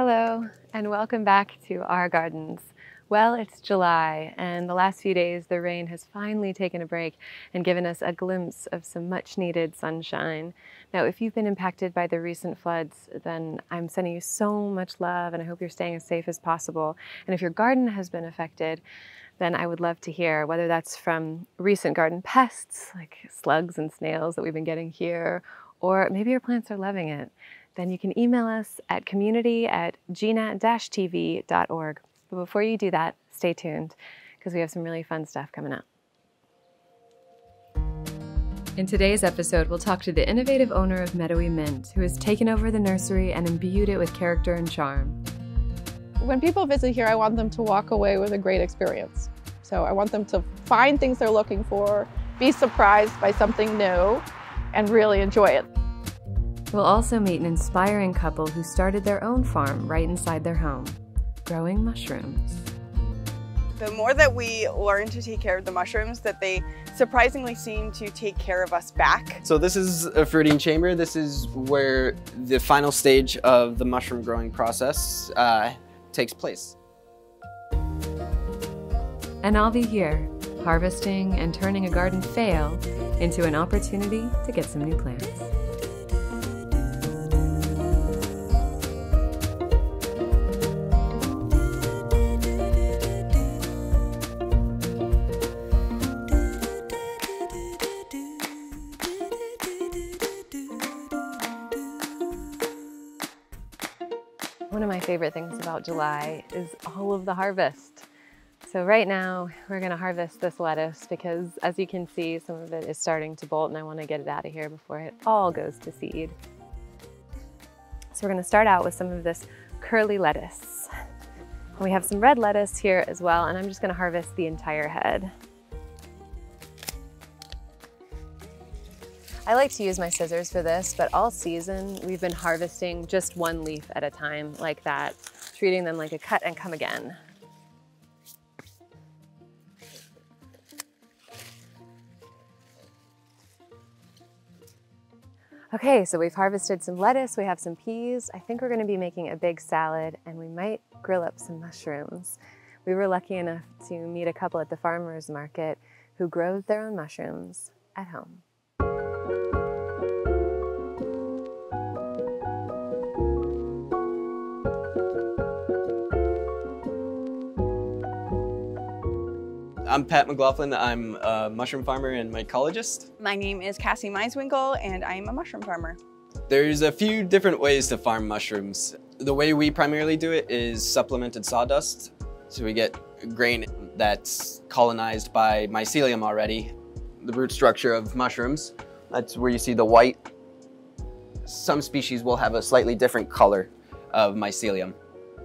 Hello, and welcome back to our gardens. Well, it's July, and the last few days the rain has finally taken a break and given us a glimpse of some much-needed sunshine. Now, if you've been impacted by the recent floods, then I'm sending you so much love, and I hope you're staying as safe as possible. And if your garden has been affected, then I would love to hear, whether that's from recent garden pests, like slugs and snails that we've been getting here, or maybe your plants are loving it. Then you can email us at community@gnat-tv.org. But before you do that, stay tuned, because we have some really fun stuff coming up. In today's episode, we'll talk to the innovative owner of Mettowee Mint, who has taken over the nursery and imbued it with character and charm. When people visit here, I want them to walk away with a great experience. So I want them to find things they're looking for, be surprised by something new, and really enjoy it. We'll also meet an inspiring couple who started their own farm right inside their home, growing mushrooms. The more that we learn to take care of the mushrooms, that they surprisingly seem to take care of us back. So this is a fruiting chamber. This is where the final stage of the mushroom growing process takes place. And I'll be here, harvesting and turning a garden fail into an opportunity to get some new plants. One of my favorite things about July is all of the harvest. So right now we're going to harvest this lettuce because, as you can see, some of it is starting to bolt and I want to get it out of here before it all goes to seed. So we're going to start out with some of this curly lettuce. We have some red lettuce here as well, and I'm just going to harvest the entire head. I like to use my scissors for this, but all season we've been harvesting just one leaf at a time like that, treating them like a cut and come again. Okay, so we've harvested some lettuce, we have some peas. I think we're gonna be making a big salad, and we might grill up some mushrooms. We were lucky enough to meet a couple at the farmer's market who grows their own mushrooms at home. I'm McLaughlin. I'm a mushroom farmer and mycologist. My name is Cassie Meiswinkel, and I am a mushroom farmer. There's a few different ways to farm mushrooms. The way we primarily do it is supplemented sawdust. So we get grain that's colonized by mycelium already, the root structure of mushrooms. That's where you see the white. Some species will have a slightly different color of mycelium,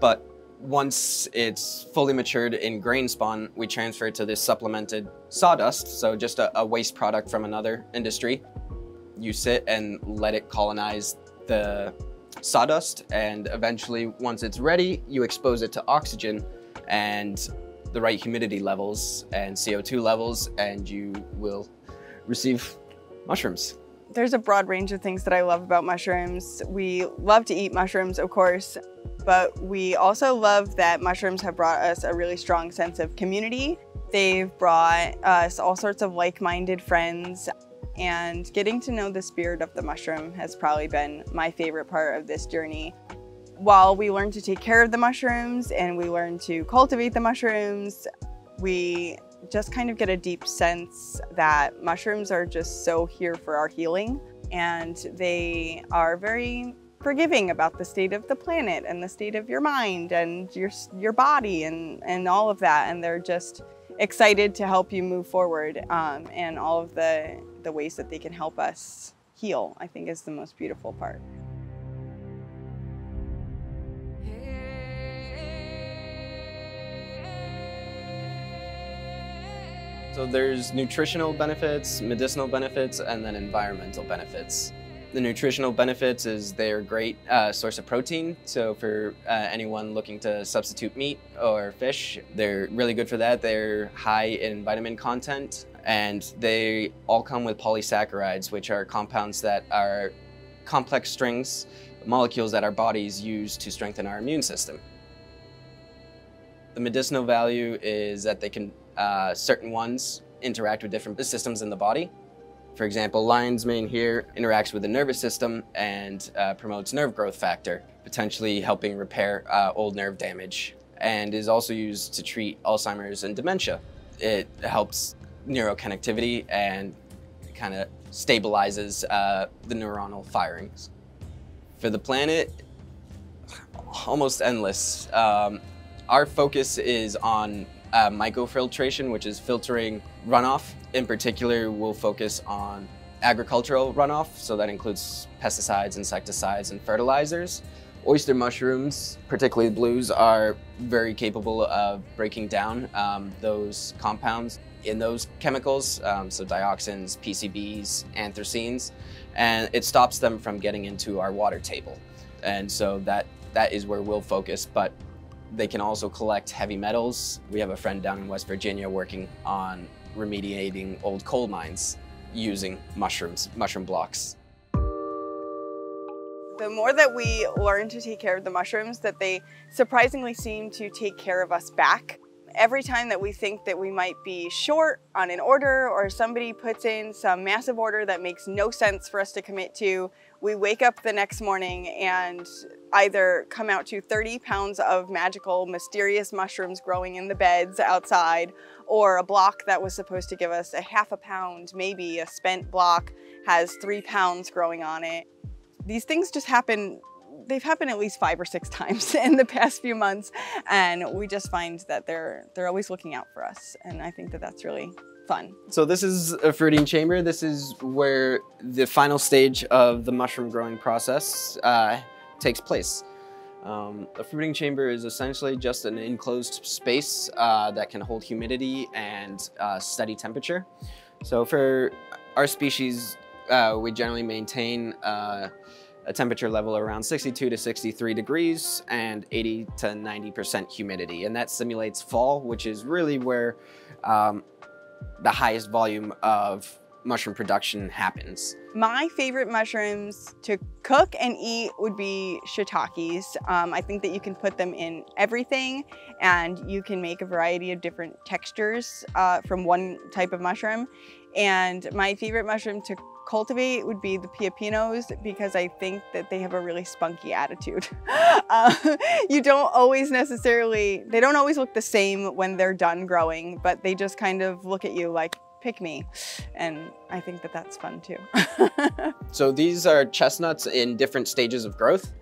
but once it's fully matured in grain spawn, we transfer it to this supplemented sawdust, so just a waste product from another industry. You sit and let it colonize the sawdust, and eventually, once it's ready, you expose it to oxygen and the right humidity levels and CO2 levels, and you will receive mushrooms. There's a broad range of things that I love about mushrooms. We love to eat mushrooms, of course, but we also love that mushrooms have brought us a really strong sense of community. They've brought us all sorts of like-minded friends, and getting to know the spirit of the mushroom has probably been my favorite part of this journey. While we learn to take care of the mushrooms and we learn to cultivate the mushrooms, we just kind of get a deep sense that mushrooms are just so here for our healing, and they are very forgiving about the state of the planet and the state of your mind and your body and all of that, and they're just excited to help you move forward, and all of the ways that they can help us heal, I think, is the most beautiful part. So there's nutritional benefits, medicinal benefits, and then environmental benefits. The nutritional benefits is they're a great source of protein. So for anyone looking to substitute meat or fish, they're really good for that. They're high in vitamin content, and they all come with polysaccharides, which are compounds that are complex strings molecules that our bodies use to strengthen our immune system. The medicinal value is that they can, certain ones interact with different systems in the body. For example, lion's mane here interacts with the nervous system and promotes nerve growth factor, potentially helping repair old nerve damage, and is also used to treat Alzheimer's and dementia. It helps neuroconnectivity and kind of stabilizes the neuronal firings. For the planet, almost endless. Our focus is on microfiltration, which is filtering runoff. In particular, we'll focus on agricultural runoff, so that includes pesticides, insecticides, and fertilizers. Oyster mushrooms, particularly the blues, are very capable of breaking down those compounds in those chemicals, so dioxins, PCBs, anthracenes, and it stops them from getting into our water table. And so that is where we'll focus, but they can also collect heavy metals. We have a friend down in West Virginia working on remediating old coal mines using mushrooms, mushroom blocks. The more that we learn to take care of the mushrooms, that they surprisingly seem to take care of us back. Every time that we think that we might be short on an order or somebody puts in some massive order that makes no sense for us to commit to, we wake up the next morning and either come out to 30 pounds of magical, mysterious mushrooms growing in the beds outside, or a block that was supposed to give us a half a pound, maybe a spent block, has 3 pounds growing on it. These things just happen. They've happened at least 5 or 6 times in the past few months, and we just find that they're always looking out for us, and I think that that's really fun. So this is a fruiting chamber. This is where the final stage of the mushroom growing process takes place. A fruiting chamber is essentially just an enclosed space that can hold humidity and steady temperature. So for our species, we generally maintain a temperature level around 62 to 63 degrees and 80 to 90% humidity. And that simulates fall, which is really where the highest volume of mushroom production happens. My favorite mushrooms to cook and eat would be shiitakes. I think that you can put them in everything, and you can make a variety of different textures from one type of mushroom. And my favorite mushroom to cultivate would be the piopinos, because I think that they have a really spunky attitude. You don't always necessarily, they don't always look the same when they're done growing, but they just kind of look at you like, pick me. And I think that that's fun too. So these are chestnuts in different stages of growth.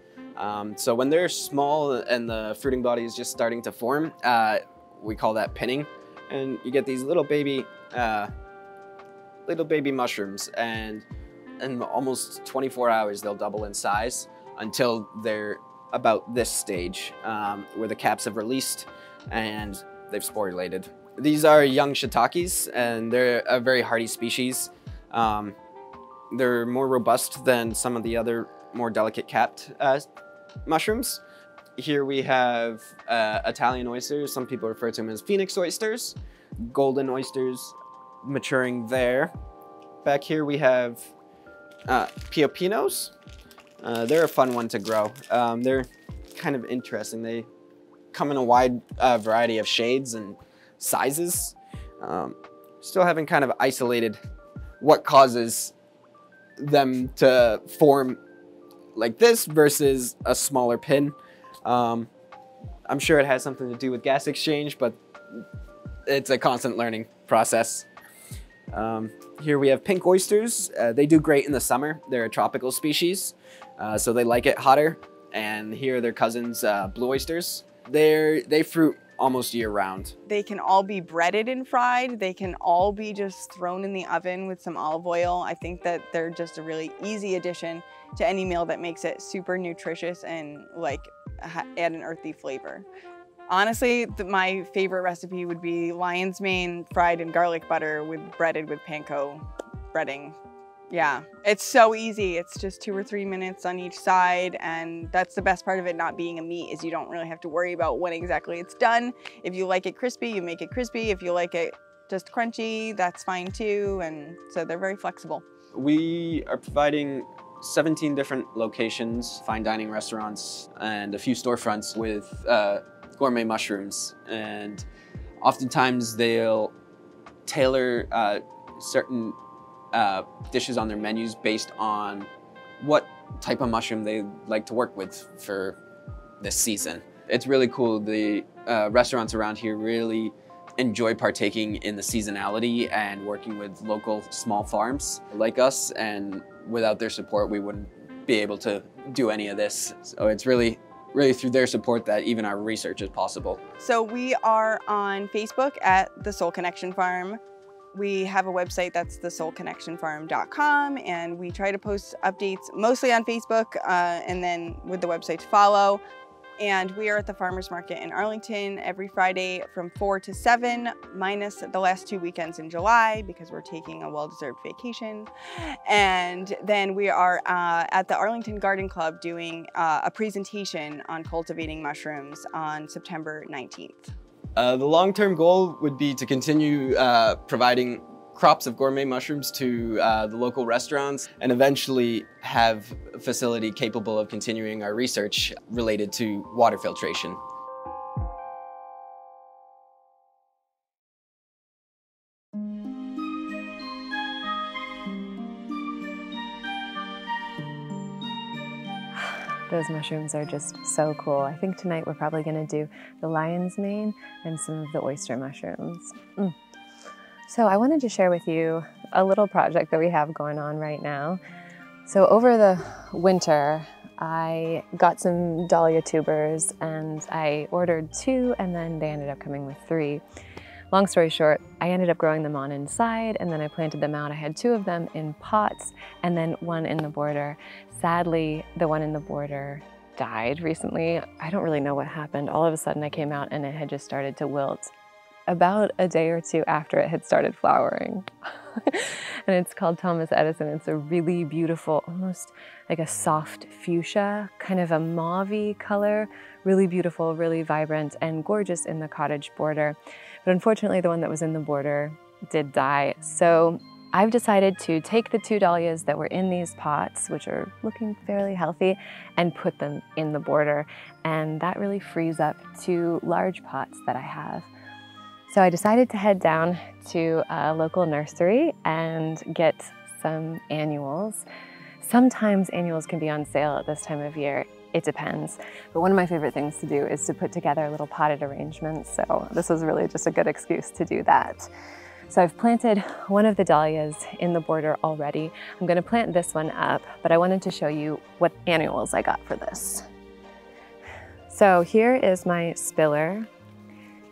So when they're small and the fruiting body is just starting to form, we call that pinning. And you get these little baby mushrooms, and in almost 24 hours they'll double in size until they're about this stage where the caps have released and they've sporulated. These are young shiitakes, and they're a very hardy species. They're more robust than some of the other more delicate capped mushrooms. Here we have Italian oysters. Some people refer to them as phoenix oysters. Golden oysters maturing there. Back here we have piopinos. They're a fun one to grow. They're kind of interesting. They come in a wide variety of shades and sizes. Still haven't kind of isolated what causes them to form like this versus a smaller pin. I'm sure it has something to do with gas exchange, but it's a constant learning process. Here we have pink oysters. They do great in the summer. They're a tropical species, so they like it hotter. And here are their cousins, blue oysters. They fruit almost year round. They can all be breaded and fried. They can all be just thrown in the oven with some olive oil. I think that they're just a really easy addition to any meal that makes it super nutritious and like add an earthy flavor. Honestly, my favorite recipe would be lion's mane fried in garlic butter breaded with panko breading. Yeah, it's so easy. It's just 2 or 3 minutes on each side, and that's the best part of it not being a meat, is you don't really have to worry about when exactly it's done. If you like it crispy, you make it crispy. If you like it just crunchy, that's fine too, and so they're very flexible. We are providing 17 different locations, fine dining restaurants, and a few storefronts with gourmet mushrooms. And oftentimes they'll tailor certain dishes on their menus based on what type of mushroom they like to work with for this season. It's really cool. The restaurants around here really enjoy partaking in the seasonality and working with local small farms like us, and without their support we wouldn't be able to do any of this. So it's really through their support that even our research is possible. So we are on Facebook at The Soul Connection Farm. We have a website that's thesoulconnectionfarm.com, and we try to post updates mostly on Facebook and then with the website to follow. And we are at the farmers market in Arlington every Friday from 4 to 7, minus the last 2 weekends in July because we're taking a well-deserved vacation. And then we are at the Arlington Garden Club doing a presentation on cultivating mushrooms on September 19th. The long-term goal would be to continue providing crops of gourmet mushrooms to the local restaurants, and eventually have a facility capable of continuing our research related to water filtration. Those mushrooms are just so cool. I think tonight we're probably going to do the lion's mane and some of the oyster mushrooms. So I wanted to share with you a little project that we have going on right now. So over the winter, I got some dahlia tubers and I ordered 2, and then they ended up coming with 3. Long story short, I ended up growing them on inside, and then I planted them out. I had 2 of them in pots and then 1 in the border. Sadly, the one in the border died recently. I don't really know what happened. All of a sudden I came out and it had just started to wilt about a day or 2 after it had started flowering. And it's called Thomas Edison. It's a really beautiful, almost like a soft fuchsia, kind of a mauve-y color, really beautiful, really vibrant, and gorgeous in the cottage border. But unfortunately, the one that was in the border did die. So I've decided to take the 2 dahlias that were in these pots, which are looking fairly healthy, and put them in the border. And that really frees up 2 large pots that I have. So I decided to head down to a local nursery and get some annuals. Sometimes annuals can be on sale at this time of year. It depends. But one of my favorite things to do is to put together little potted arrangements. So this was really just a good excuse to do that. So I've planted one of the dahlias in the border already. I'm going to plant this one up, but I wanted to show you what annuals I got for this. So here is my spiller.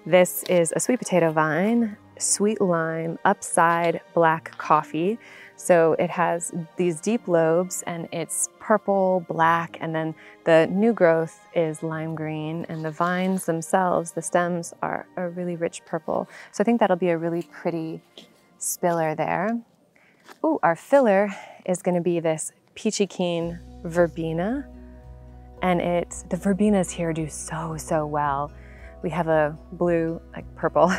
This is a sweet potato vine, sweet lime, upside black coffee. So it has these deep lobes and it's purple, black, and then the new growth is lime green, and the vines themselves, the stems, are a really rich purple. So I think that'll be a really pretty spiller there. Ooh, our filler is going to be this peachy keen verbena, and the verbenas here do so well. We have a blue, like purple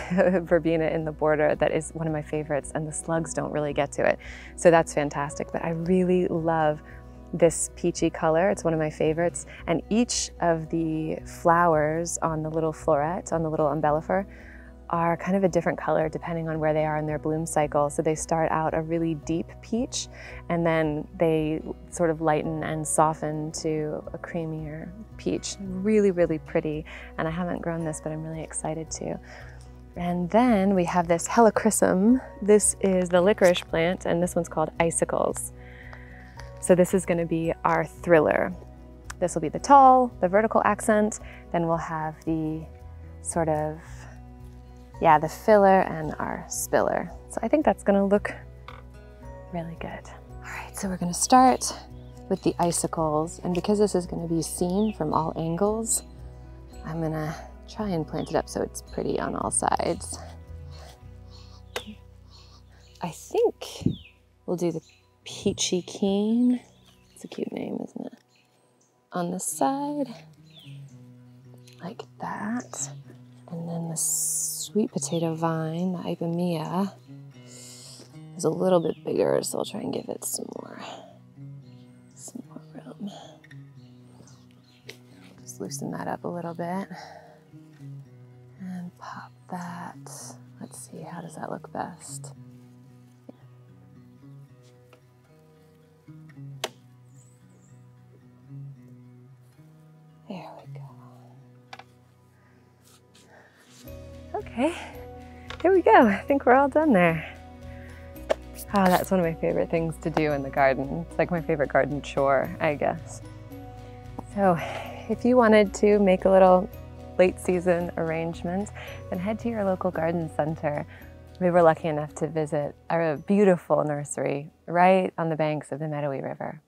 verbena in the border that is one of my favorites, and the slugs don't really get to it. So that's fantastic, but I really love this peachy color. It's one of my favorites. And each of the flowers on the little floret, on the little umbellifer, are kind of a different color depending on where they are in their bloom cycle. So they start out a really deep peach, and then they sort of lighten and soften to a creamier peach. Really, really pretty. And I haven't grown this, but I'm really excited to. And then we have this helichrysum. This is the licorice plant, and this one's called icicles. So this is going to be our thriller. This will be the tall, the vertical accent. Then we'll have the sort of, yeah, the filler and our spiller. So I think that's going to look really good. All right, so we're going to start with the icicles. And because this is going to be seen from all angles, I'm going to try and plant it up so it's pretty on all sides. I think we'll do the peachy keen. It's a cute name, isn't it? On the side, like that. And then the sweet potato vine, the Ipomoea, is a little bit bigger, so I'll try and give it some more just loosen that up a little bit and pop that. Let's see, how does that look best? There we go. Okay, there we go. I think we're all done there. Oh, that's one of my favorite things to do in the garden. It's like my favorite garden chore, I guess. So if you wanted to make a little late season arrangement, then head to your local garden center. We were lucky enough to visit a beautiful nursery right on the banks of the Mettowee River.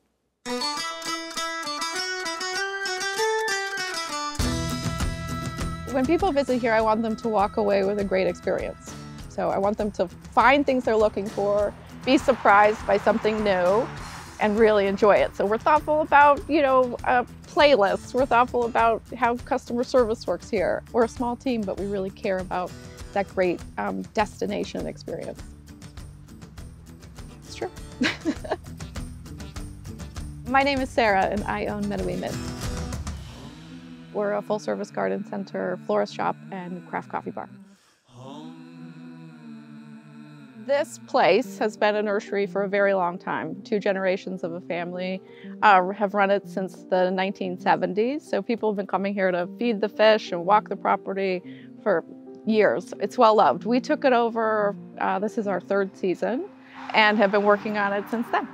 When people visit here, I want them to walk away with a great experience. So I want them to find things they're looking for, be surprised by something new, and really enjoy it. So we're thoughtful about, playlists. We're thoughtful about how customer service works here. We're a small team, but we really care about that great destination experience. It's true. My name is Sarah, and I own Mettowee Mint. We're a full-service garden center, florist shop, and craft coffee bar. This place has been a nursery for a very long time. 2 generations of a family have run it since the 1970s. So people have been coming here to feed the fish and walk the property for years. It's well loved. We took it over, this is our 3rd season, and have been working on it since then.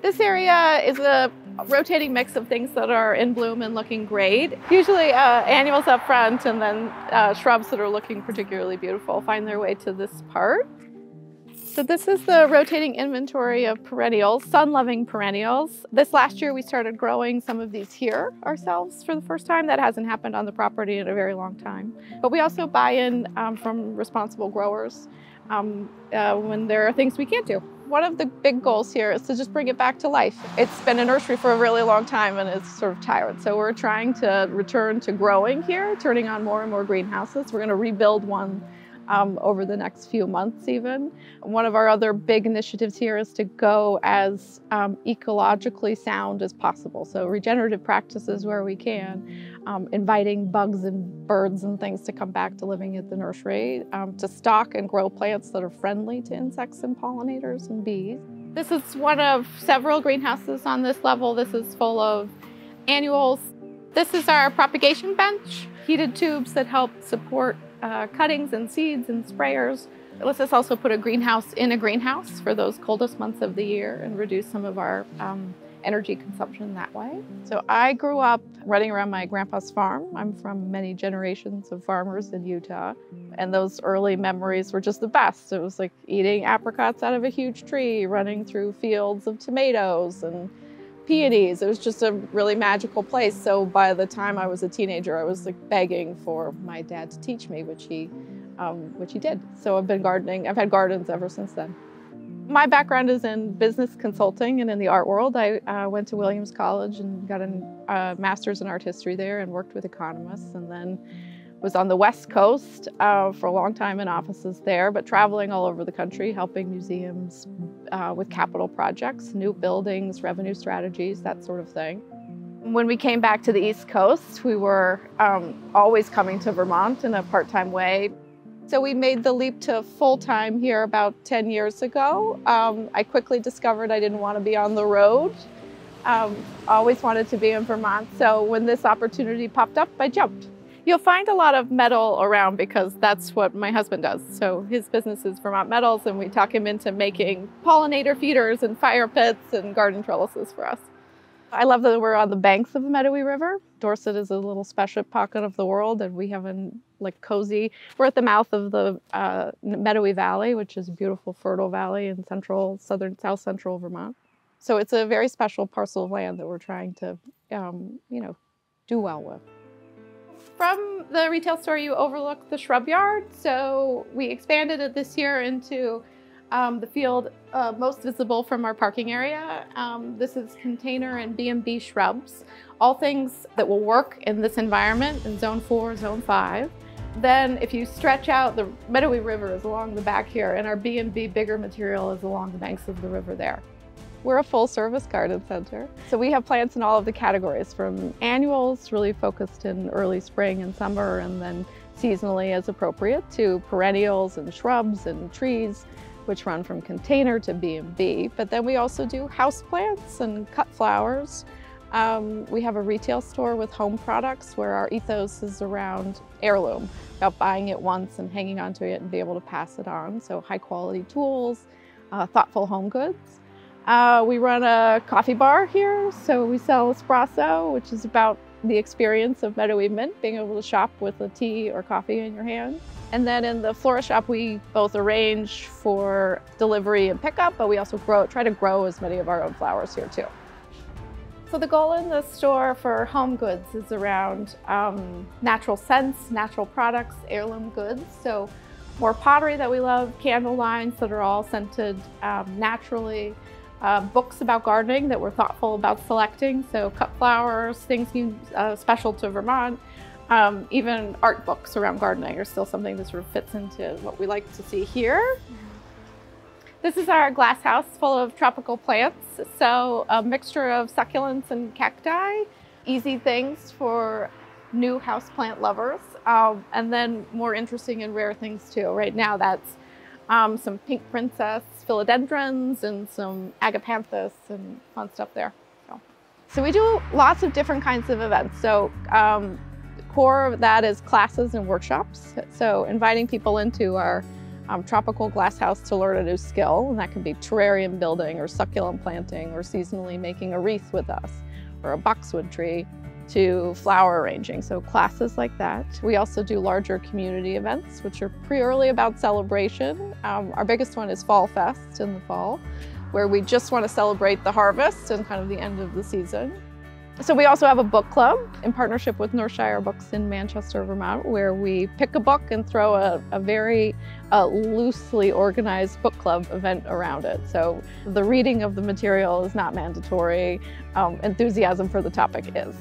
This area is a rotating mix of things that are in bloom and looking great. Usually annuals up front, and then shrubs that are looking particularly beautiful find their way to this part. So this is the rotating inventory of perennials, sun-loving perennials. This last year we started growing some of these here ourselves for the first time. That hasn't happened on the property in a very long time. But we also buy in from responsible growers when there are things we can't do. One of the big goals here is to just bring it back to life. It's been a nursery for a really long time and it's sort of tired. So we're trying to return to growing here, turning on more and more greenhouses. We're going to rebuild one over the next few months even. One of our other big initiatives here is to go as ecologically sound as possible. So regenerative practices where we can, inviting bugs and birds and things to come back to living at the nursery, to stock and grow plants that are friendly to insects and pollinators and bees. This is one of several greenhouses on this level. This is full of annuals. This is our propagation bench, heated tubes that help support cuttings and seeds and sprayers. Let's just also put a greenhouse in a greenhouse for those coldest months of the year and reduce some of our energy consumption that way. So I grew up running around my grandpa's farm. I'm from many generations of farmers in Utah, and those early memories were just the best. It was like eating apricots out of a huge tree, running through fields of tomatoes and peonies. It was just a really magical place. So by the time I was a teenager, I was like begging for my dad to teach me, which he did. So I've been gardening. I've had gardens ever since then. My background is in business consulting and in the art world. I went to Williams College and got a master's in art history there and worked with economists, and then was on the West Coast for a long time in offices there, but traveling all over the country, helping museums with capital projects, new buildings, revenue strategies, that sort of thing. When we came back to the East Coast, we were always coming to Vermont in a part-time way. So we made the leap to full-time here about 10 years ago. I quickly discovered I didn't want to be on the road. Always wanted to be in Vermont. So when this opportunity popped up, I jumped. You'll find a lot of metal around because that's what my husband does. So his business is Vermont Metals, and we talk him into making pollinator feeders and fire pits and garden trellises for us. I love that we're on the banks of the Mettowee River. Dorset is a little special pocket of the world, and we have a cozy. We're at the mouth of the Mettowee Valley, which is a beautiful fertile valley in south central Vermont. So it's a very special parcel of land that we're trying to, do well with. From the retail store, you overlook the shrub yard. So we expanded it this year into the field most visible from our parking area. This is container and B&B shrubs, all things that will work in this environment in Zone 4, Zone 5. Then if you stretch out, the Mettowee River is along the back here, and our B&B bigger material is along the banks of the river there. We're a full-service garden center. So we have plants in all of the categories, from annuals, really focused in early spring and summer, and then seasonally as appropriate, to perennials and shrubs and trees, which run from container to B&B. But then we also do house plants and cut flowers. We have a retail store with home products where our ethos is around heirloom, about buying it once and hanging onto it and be able to pass it on. So high quality tools, thoughtful home goods. We run a coffee bar here, so we sell espresso, which is about the experience of Mettowee Mint, being able to shop with a tea or coffee in your hand. And then in the florist shop, we both arrange for delivery and pickup, but we also try to grow as many of our own flowers here too. So the goal in the store for home goods is around natural scents, natural products, heirloom goods. So more pottery that we love, candle lines that are all scented naturally, books about gardening that we're thoughtful about selecting. So cut flowers, things special to Vermont, even art books around gardening are still something that sort of fits into what we like to see here. This is our glass house full of tropical plants. So a mixture of succulents and cacti, easy things for new houseplant lovers. And then more interesting and rare things too. Right now that's some pink princess philodendrons and some agapanthus and fun stuff there. So we do lots of different kinds of events. So core of that is classes and workshops. So inviting people into our tropical glass house to learn a new skill, and that can be terrarium building or succulent planting or seasonally making a wreath with us or a boxwood tree, to flower arranging, so classes like that. We also do larger community events, which are purely about celebration. Our biggest one is Fall Fest in the fall, where we just want to celebrate the harvest and kind of the end of the season. So we also have a book club in partnership with Northshire Books in Manchester, Vermont, where we pick a book and throw a very loosely organized book club event around it. So the reading of the material is not mandatory. Enthusiasm for the topic is.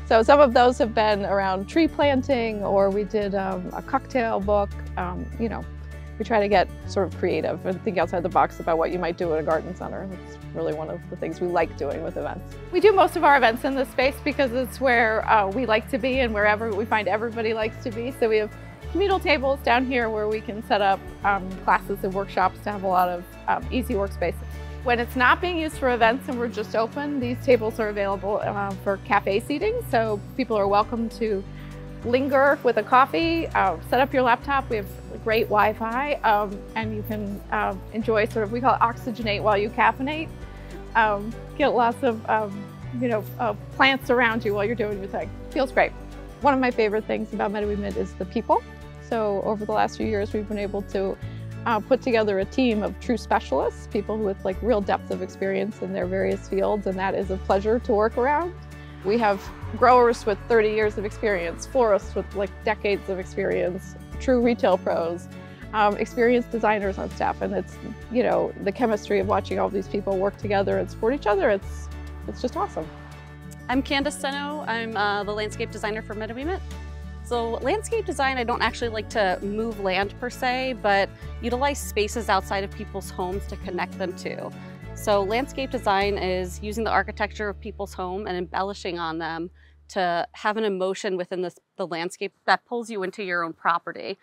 So some of those have been around tree planting, or we did a cocktail book. You know, we try to get sort of creative and think outside the box about what you might do at a garden center. That's really one of the things we like doing with events. We do most of our events in this space because it's where we like to be and wherever we find everybody likes to be. So we have communal tables down here where we can set up classes and workshops to have a lot of easy workspaces. When it's not being used for events and we're just open, these tables are available for cafe seating. So people are welcome to linger with a coffee, set up your laptop. We have great Wi-Fi, and you can enjoy sort of, we call it oxygenate while you caffeinate. Get lots of plants around you while you're doing your thing. Feels great. One of my favorite things about Mettowee Mint is the people. So over the last few years, we've been able to put together a team of true specialists, people with like real depth of experience in their various fields, and that is a pleasure to work around. We have growers with 30 years of experience, florists with like decades of experience, true retail pros, experienced designers on staff, and it's, you know, the chemistry of watching all these people work together and support each other, it's just awesome. I'm Candace Senno. I'm the landscape designer for Mettowee Mint. So landscape design, I don't actually like to move land per se, but utilize spaces outside of people's homes to connect them to. So landscape design is using the architecture of people's home and embellishing on them to have an emotion within the landscape that pulls you into your own property.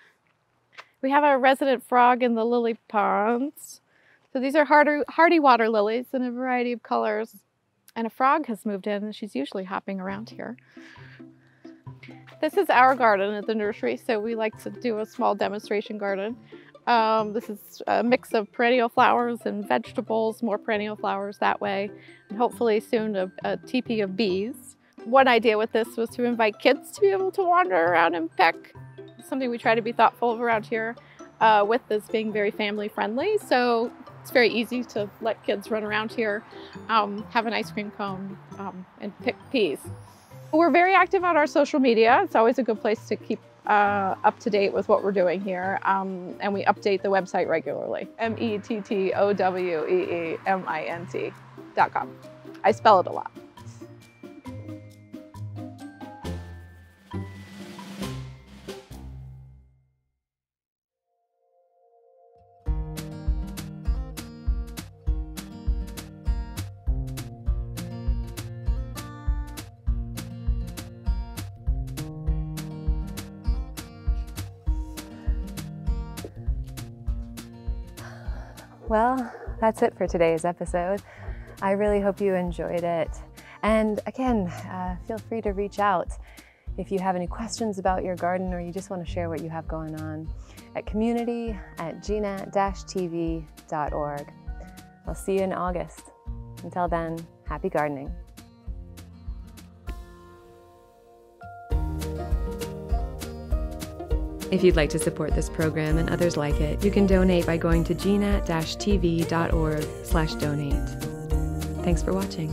We have a resident frog in the lily ponds. So these are hardy water lilies in a variety of colors. And a frog has moved in, and she's usually hopping around here. This is our garden at the nursery, so we like to do a small demonstration garden. This is a mix of perennial flowers and vegetables, more perennial flowers that way, and hopefully soon a teepee of bees. One idea with this was to invite kids to be able to wander around and pick. Something we try to be thoughtful of around here with this being very family friendly. So it's very easy to let kids run around here, have an ice cream cone, and pick peas. We're very active on our social media. It's always a good place to keep up to date with what we're doing here. And we update the website regularly. METTOWEEMINT.com. I spell it a lot. Well, that's it for today's episode. I really hope you enjoyed it. And again, feel free to reach out if you have any questions about your garden or you just want to share what you have going on at community@gnat-tv.org. I'll see you in August. Until then, happy gardening. If you'd like to support this program and others like it, you can donate by going to gnat-tv.org/donate. Thanks for watching.